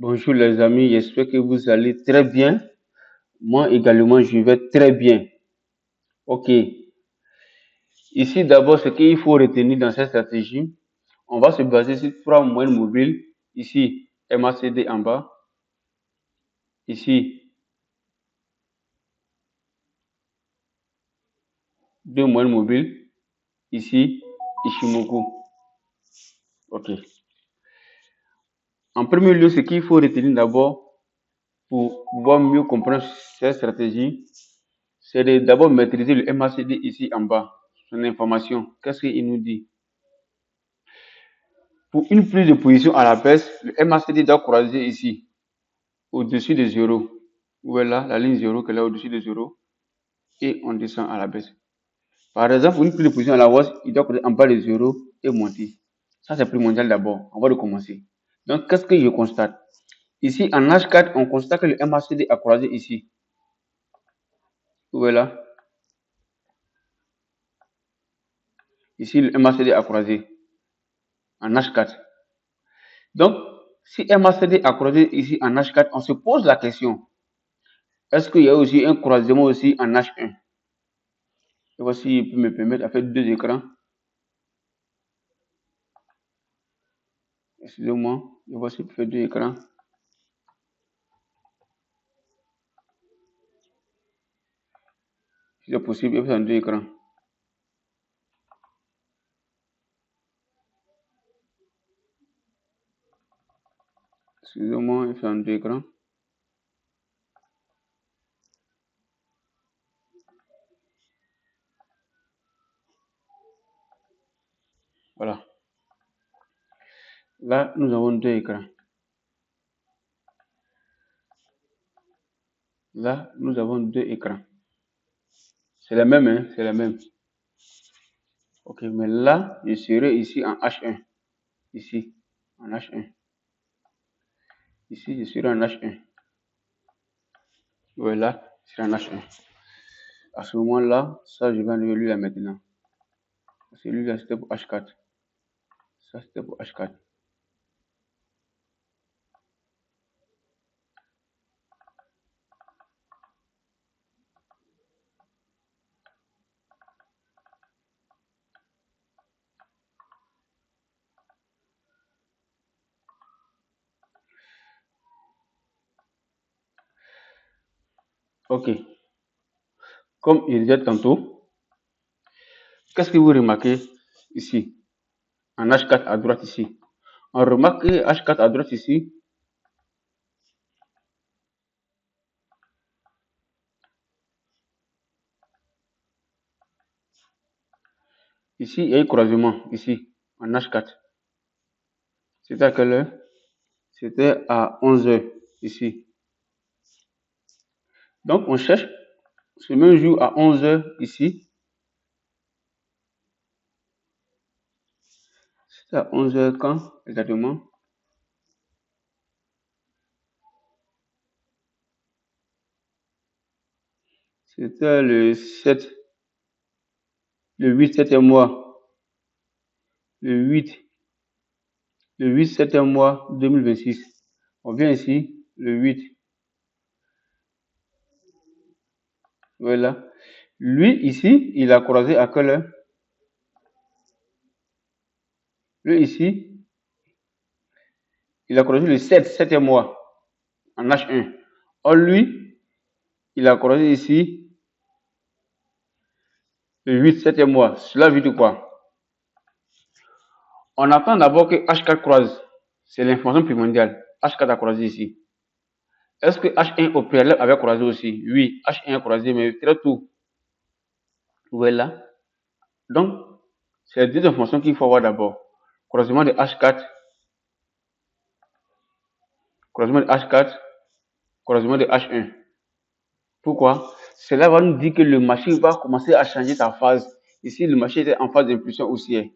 Bonjour les amis, j'espère que vous allez très bien. Moi également, je vais très bien. Ok. Ici d'abord, ce qu'il faut retenir dans cette stratégie, on va se baser sur trois moyennes mobiles. Ici, MACD en bas. Ici, deux moyennes mobiles. Ici, Ishimoku. Ok. En premier lieu, ce qu'il faut retenir d'abord pour pouvoir mieux comprendre cette stratégie, c'est de d'abord maîtriser le MACD ici en bas. Son information. Qu'est-ce qu'il nous dit? Pour une prise de position à la baisse, le MACD doit croiser ici, au-dessus de 0. Voilà la ligne 0 qui est là au-dessus de 0. Et on descend à la baisse. Par exemple, pour une prise de position à la hausse, il doit croiser en bas de 0 et monter. Ça, c'est primordial d'abord. On va recommencer. Donc, qu'est-ce que je constate? Ici, en H4, on constate que le MACD a croisé ici. Voilà. Ici, le MACD a croisé en H4. Donc, si MACD a croisé ici en H4, on se pose la question, est-ce qu'il y a aussi un croisement aussi en H1? Et voici, il peut me permettre de faire deux écrans. Excusez-moi, et voici pour faire deux écrans. Si c'est possible, il faut faire deux écrans. Excusez-moi, il faut faire deux écrans. Voilà. Là, nous avons deux écrans. Là, nous avons deux écrans. C'est la même, hein, c'est la même. Ok, mais là, je serai ici en H1. Ici, en H1. Ici, je serai en H1. Voilà, je serai en H1. À ce moment-là, ça, je vais enlever lui là maintenant. Celui-là, c'était pour H4. Ça, c'était pour H4. Ok. Comme je disais tantôt, qu'est-ce que vous remarquez ici? En H4 à droite ici. On remarque que H4 à droite ici, ici, il y a un croisement, ici, en H4. C'était à quelle heure? C'était à 11h, ici. Donc, on cherche ce même jour à 11h, ici. C'était à 11h quand, exactement? C'était le 7, le 8, 7e mois. Le 8, 7e mois 2026. On vient ici, le 8. Voilà. Lui, ici, il a croisé à quelle heure? Lui, ici, il a croisé le 7, 7e mois, en H1. Or, lui, il a croisé ici, le 8, 7e mois. Cela veut dire quoi? On attend d'abord que H4 croise. C'est l'information primordiale. H4 a croisé ici. Est-ce que H1 au préalable avait croisé aussi? Oui, H1 a croisé, mais très tôt. Voilà. Donc, c'est les deux informations qu'il faut avoir d'abord. Croisement de H4, croisement de H4, croisement de H1. Pourquoi? Cela va nous dire que le marché va commencer à changer sa phase. Ici, le marché était en phase d'impulsion haussière.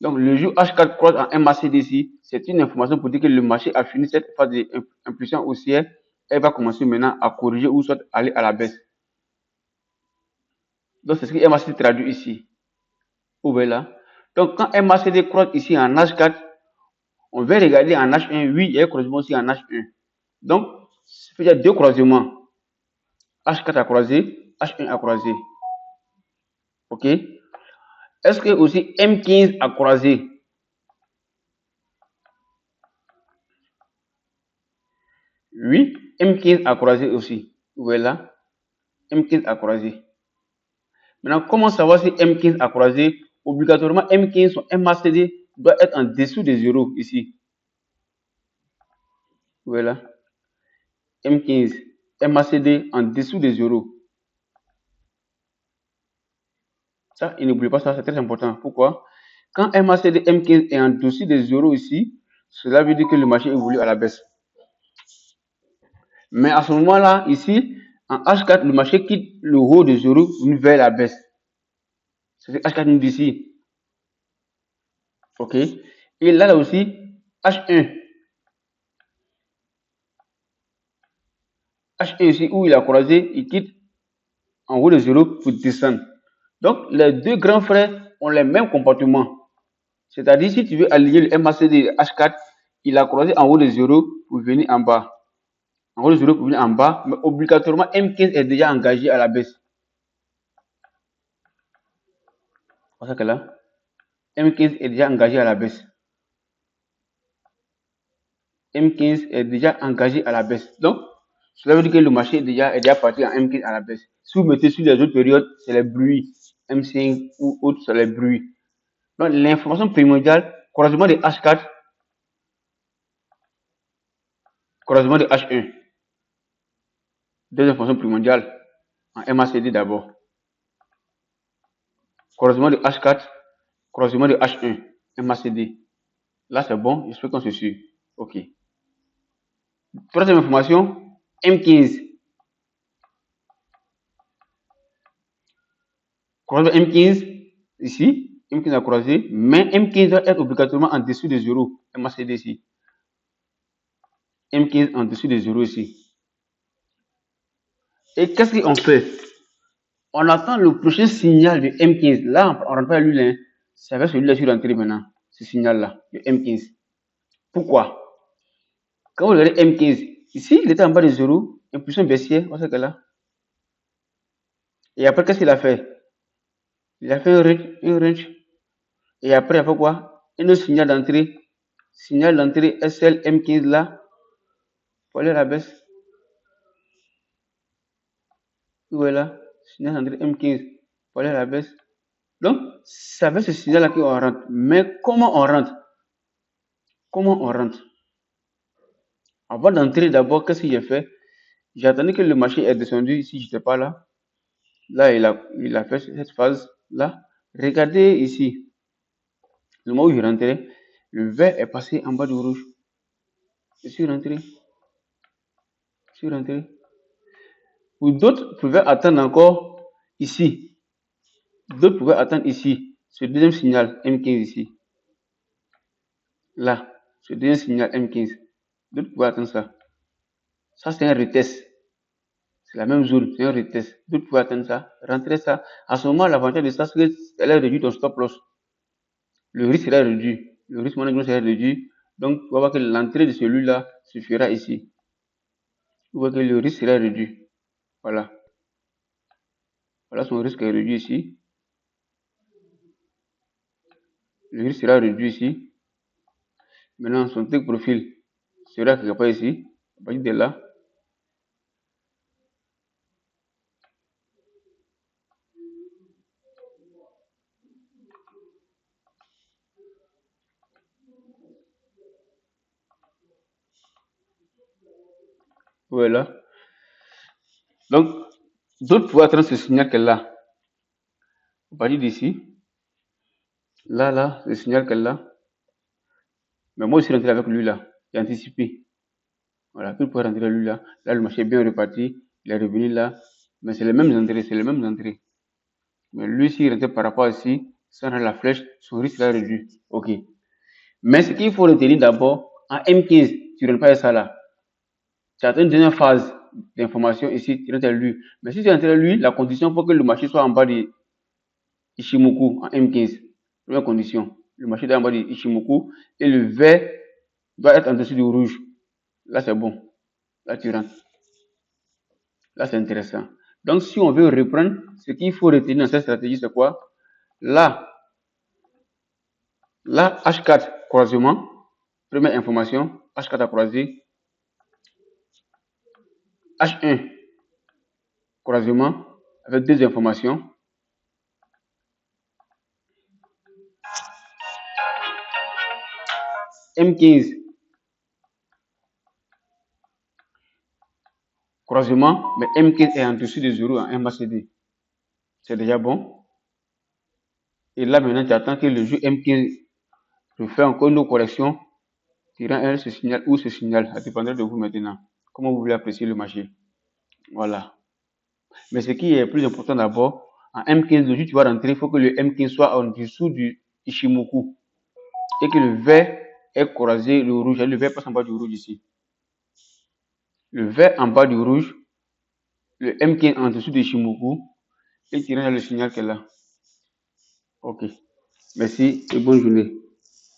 Donc, le jour H4 croise en MACD, c'est une information pour dire que le marché a fini cette phase d'impulsion haussière. Elle va commencer maintenant à corriger ou soit aller à la baisse. Donc, c'est ce que MACD traduit ici. Vous voyez là? Donc, quand MACD croise ici en H4, On va regarder en H1, oui, il y a un croisement aussi en H1. Donc, il y a deux croisements. H4 à croiser, H1 à croiser. OK? Est-ce que aussi M15 à croiser? Oui, M15 à croiser aussi. Vous voyez là? M15 à croiser. Maintenant, comment savoir si M15 à croiser? Obligatoirement, M15, son MACD doit être en dessous des 0 ici. Vous voyez là? M15, MACD en dessous des 0. Ça, il n'oublie pas ça, c'est très important. Pourquoi? Quand MACD M15 est en dessous des 0 ici, cela veut dire que le marché évolue à la baisse. Mais à ce moment-là, ici, en H4, le marché quitte le haut de 0 vers la baisse. C'est ce que H4 nous dit ici. OK? Et là aussi, H1. H1 ici, où il a croisé, il quitte en haut de 0 pour descendre. Donc, les deux grands frères ont les mêmes comportements. C'est-à-dire, si tu veux aligner le MACD de H4, il a croisé en haut de 0 pour venir en bas. En haut de 0 pour venir en bas, mais obligatoirement, M15 est déjà engagé à la baisse. C'est pour ça que là, M15 est déjà engagé à la baisse. M15 est déjà engagé à la baisse. Donc, cela veut dire que le marché est déjà parti en M15 à la baisse. Si vous mettez sur les autres périodes, c'est les bruits. M5 ou autres, c'est les bruits. Donc, l'information primordiale, croisement de H4, croisement de H1. Deux informations primordiales en MACD d'abord. Croisement de H4, croisement de H1, MACD. Là, c'est bon, j'espère qu'on se suit. OK. Troisième information, M15. Croisement M15, ici, M15 a croisé, mais M15 doit être obligatoirement en dessous de 0, MACD ici. M15 en dessous de 0 ici. Et qu'est-ce qu'on fait? On attend le prochain signal de M15. Là, on ne rentre pas à lui, hein. C'est avec celui-là sur l'entrée maintenant, ce signal-là, de M15. Pourquoi? Quand vous regardez M15, ici, il était en bas de 0, impulsion baissière, on sait que là. Et après, qu'est-ce qu'il a fait? Il a fait un range. Et après, il a fait quoi? Un autre signal d'entrée. Signal d'entrée SL M15 là. Pour aller à la baisse. Voilà. Signal d'entrée M15. Pour aller à la baisse. Donc, c'est avec ce signal là qu'on rentre. Mais comment on rentre? Comment on rentre? Avant d'entrer d'abord, qu'est-ce que j'ai fait? J'ai attendu que le marché est descendu ici, je n'étais pas là. Là, il a fait cette phase-là. Regardez ici. Le moment où je rentrais, le vert est passé en bas du rouge. Je suis rentré. Je suis rentré. Ou d'autres pouvaient attendre encore ici. D'autres pouvaient attendre ici. Ce deuxième signal M15 ici. Là. Ce deuxième signal M15. D'autres pouvaient attendre ça. Ça, c'est un retest. C'est la même zone, c'est un retest. D'autres pouvaient attendre ça, rentrer ça. À ce moment, l'avantage de ça, c'est qu'elle a réduit ton stop loss. Le risque sera réduit. Le risque management sera réduit. Donc, on va voir que l'entrée de celui-là suffira ici. On voit que le risque sera réduit. Voilà. Voilà, son risque est réduit ici. Le risque sera réduit ici. Maintenant, son take profil sera quelque part ici. À partir de là. Voilà. Donc, d'autres pouvaient attendre ce signal qu'elle a. À partir d'ici. Là, le signal qu'elle a. Mais moi, je suis rentré avec lui là. J'ai anticipé. Voilà, puis pour rentrer lui là. Là, le marché est bien reparti. Il est revenu là. Mais c'est les mêmes entrées, c'est les mêmes entrées. Mais lui, s'il rentre par rapport ici, sans la flèche, son risque sera réduit. OK. Mais ce qu'il faut retenir d'abord, en M15, tu ne rentres pas ça là. Tu as une deuxième phase d'information ici, tu rentres à lui. Mais si tu rentres à lui, la condition pour que le marché soit en bas de Ichimoku en M15. Première condition. Le marché est en bas de Ichimoku et le vert doit être en dessous du rouge. Là, c'est bon. Là, tu rentres. Là, c'est intéressant. Donc, si on veut reprendre, ce qu'il faut retenir dans cette stratégie, c'est quoi? Là, H4, croisement. Première information, H4 à croiser. H1, croisement, avec deux informations. M15, croisement, mais M15 est en dessous de 0 en MACD. C'est déjà bon. Et là, maintenant, tu attends que le jeu M15 refait encore une correction tirant elle ce signal ou ce signal. Ça dépendra de vous maintenant. Comment vous voulez apprécier le marché. Voilà. Mais ce qui est plus important d'abord, en M15, le jour où tu vas rentrer, il faut que le M15 soit en dessous du Ishimoku. Et que le vert ait croisé le rouge. Le vert passe en bas du rouge ici. Le vert en bas du rouge, le M15 en dessous du Ishimoku, et tirant le signal qu'elle a. Ok. Merci et bonne journée.